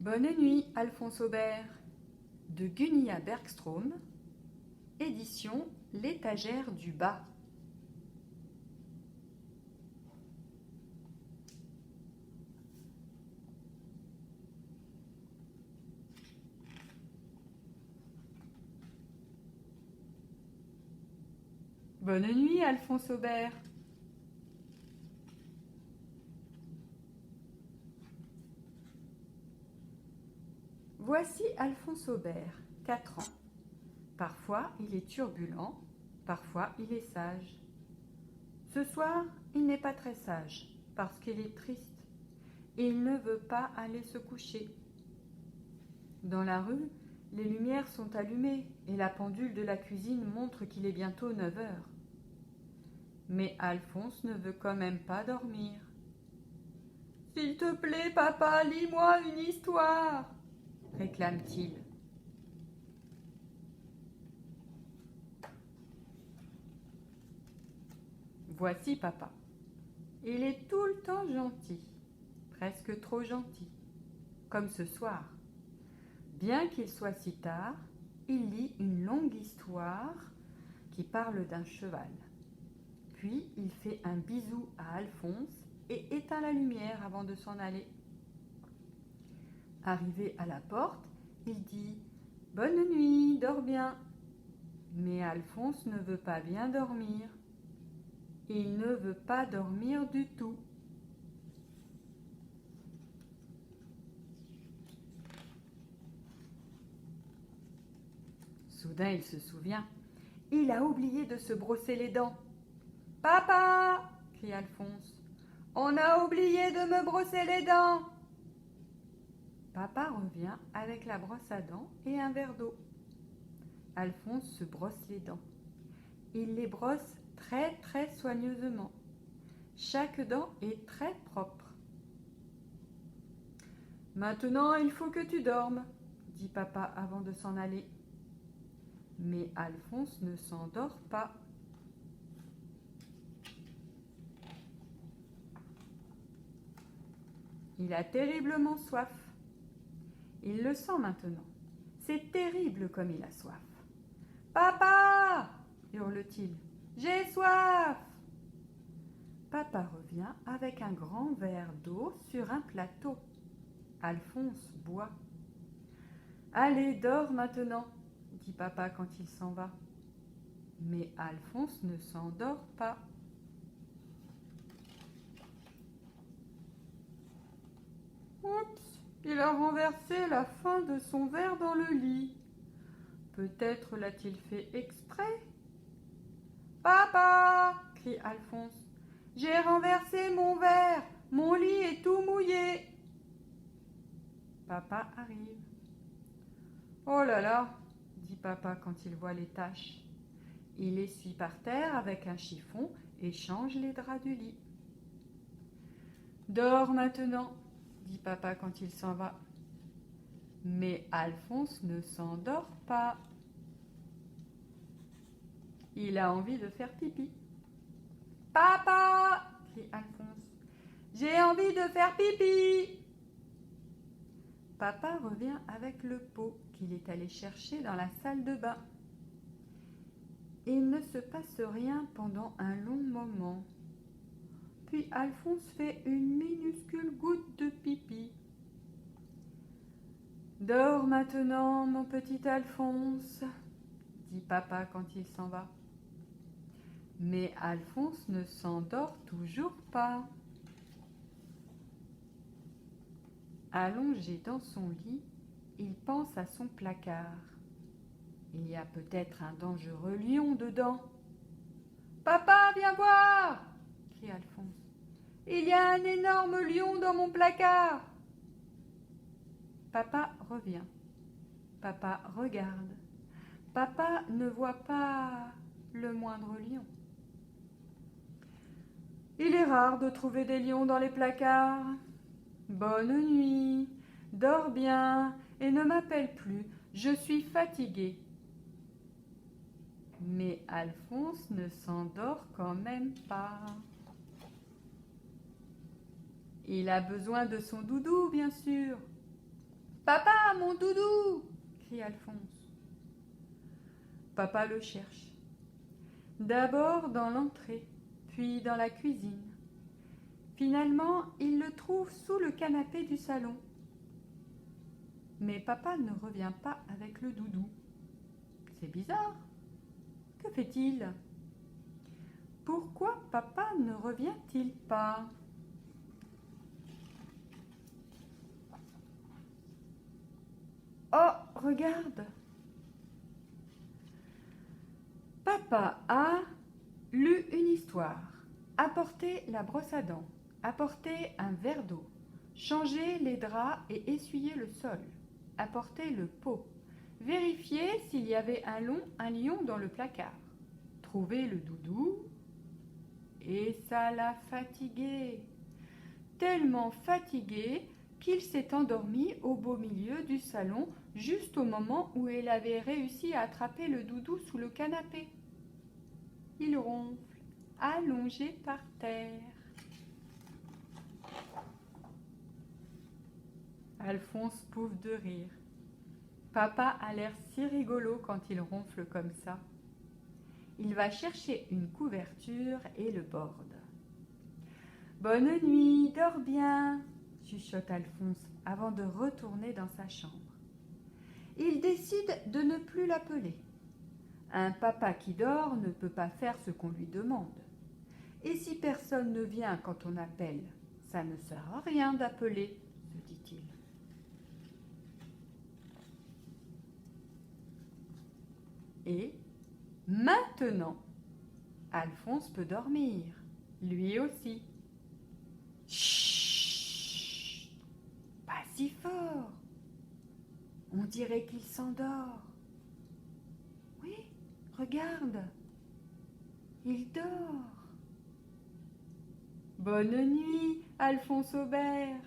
Bonne nuit, Alphonse Aubert, de Gunilla Bergström, édition L'étagère du bas. Bonne nuit, Alphonse Aubert. Voici Alphonse Aubert, 4 ans. Parfois, il est turbulent, parfois, il est sage. Ce soir, il n'est pas très sage, parce qu'il est triste. Il ne veut pas aller se coucher. Dans la rue, les lumières sont allumées et la pendule de la cuisine montre qu'il est bientôt 9 heures. Mais Alphonse ne veut quand même pas dormir. « S'il te plaît, papa, lis-moi une histoire !» réclame-t-il. Voici papa. Il est tout le temps gentil, presque trop gentil, comme ce soir. Bien qu'il soit si tard, il lit une longue histoire qui parle d'un cheval. Puis il fait un bisou à Alphonse et éteint la lumière avant de s'en aller. Arrivé à la porte, il dit « Bonne nuit, dors bien !» Mais Alphonse ne veut pas bien dormir. Il ne veut pas dormir du tout. Soudain, il se souvient. Il a oublié de se brosser les dents. « Papa !» crie Alphonse. « On a oublié de me brosser les dents !» Papa revient avec la brosse à dents et un verre d'eau. Alphonse se brosse les dents. Il les brosse très soigneusement. Chaque dent est très propre. « Maintenant, il faut que tu dormes, » dit papa avant de s'en aller. Mais Alphonse ne s'endort pas. Il a terriblement soif. Il le sent maintenant. C'est terrible comme il a soif. « Papa !» hurle-t-il. « J'ai soif !» Papa revient avec un grand verre d'eau sur un plateau. Alphonse boit. « Allez, dors maintenant !» dit papa quand il s'en va. Mais Alphonse ne s'endort pas. Oups, il a renversé la fin de son verre dans le lit. Peut-être l'a-t-il fait exprès. « Papa !» crie Alphonse. « J'ai renversé mon verre, mon lit est tout mouillé. » Papa arrive. « Oh là là !» dit papa quand il voit les taches. Il essuie par terre avec un chiffon et change les draps du lit. « Dors maintenant !» dit papa quand il s'en va. Mais Alphonse ne s'endort pas. Il a envie de faire pipi. « Papa !» crie Alphonse. « J'ai envie de faire pipi !» Papa revient avec le pot qu'il est allé chercher dans la salle de bain. Il ne se passe rien pendant un long moment. Puis Alphonse fait une minuscule goutte de pipi. « Dors maintenant, mon petit Alphonse !» dit papa quand il s'en va. Mais Alphonse ne s'endort toujours pas. Allongé dans son lit, il pense à son placard. Il y a peut-être un dangereux lion dedans. « Papa, viens voir !» crie Alphonse. « Il y a un énorme lion dans mon placard !» Papa revient. Papa regarde. Papa ne voit pas le moindre lion. Il est rare de trouver des lions dans les placards. Bonne nuit, dors bien et ne m'appelle plus, je suis fatigué. Mais Alphonse ne s'endort quand même pas. Il a besoin de son doudou, bien sûr. Papa, mon doudou !» crie Alphonse. Papa le cherche. D'abord dans l'entrée, puis dans la cuisine. Finalement, il le trouve sous le canapé du salon. Mais papa ne revient pas avec le doudou. C'est bizarre. Que fait-il? Pourquoi papa ne revient-il pas? Oh, regarde! Papa a lu une histoire, apporté la brosse à dents, apporté un verre d'eau, changé les draps et essuyé le sol, apporté le pot, vérifié s'il y avait un lion dans le placard, trouvé le doudou, et ça l'a fatigué, tellement fatigué qu'il s'est endormi au beau milieu du salon juste au moment où il avait réussi à attraper le doudou sous le canapé. Il ronfle, allongé par terre. Alphonse pouffe de rire. Papa a l'air si rigolo quand il ronfle comme ça. Il va chercher une couverture et le borde. « Bonne nuit, dors bien !» chuchote Alphonse avant de retourner dans sa chambre. Il décide de ne plus l'appeler. Un papa qui dort ne peut pas faire ce qu'on lui demande. Et si personne ne vient quand on appelle, ça ne sert à rien d'appeler, se dit-il. Et maintenant, Alphonse peut dormir, lui aussi. Chut, pas si fort. On dirait qu'il s'endort. Oui, regarde, il dort. Bonne nuit, Alphonse Aubert.